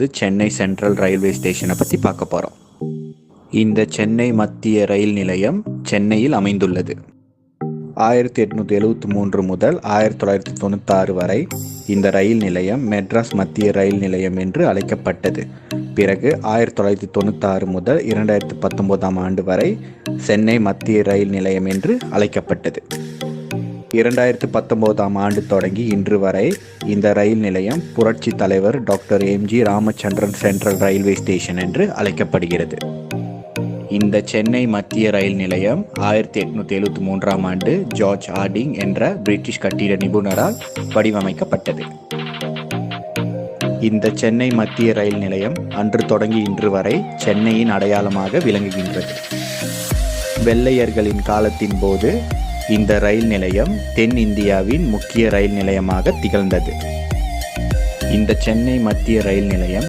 போகிறது Chennai central railway ஸ்டேஷனை பற்றி பார்க்க போகிறோம். இந்த சென்னை மத்திய ரயில் நிலையம் சென்னையில் அமைந்துள்ளது. 1873 முதல் 1996 வரை இந்த ரயில் நிலையம் மெட்ராஸ் மத்திய ரயில் நிலையம் என்று அழைக்கப்பட்டது. பிறகு 1996 முதல் 2019 ஆண்டு வரை சென்னை மத்திய ரயில் நிலையம் என்று அழைக்கப்பட்டது. 2019 ஆண்டு தொடங்கி இன்று வரை இந்த ரயில் நிலையம் புரட்சி தலைவர் doctor M G. Ramachandran central railway station என்று அழைக்கப்படுகிறது. இந்த சென்னை மத்திய ரயில் நிலையம் 1873 ஆண்டு ஜார்ஜ் ஹார்டிங் என்ற பிரிட்டிஷ் கட்டிட நிபுணரால் வடிவமைக்கப்பட்டது. இந்த சென்னை மத்திய ரயில் நிலையம் அன்று தொடங்கி இன்று வரை சென்னையின் அடையாளமாக விளங்குகின்றது. வெள்ளையர்களின் காலத்தின் போது இந்த ரயில் நிலையம் தென் இந்தியாவின் முக்கிய ரயில் நிலையமாக திகழ்ந்தது. இந்த சென்னை மத்திய ரயில் நிலையம்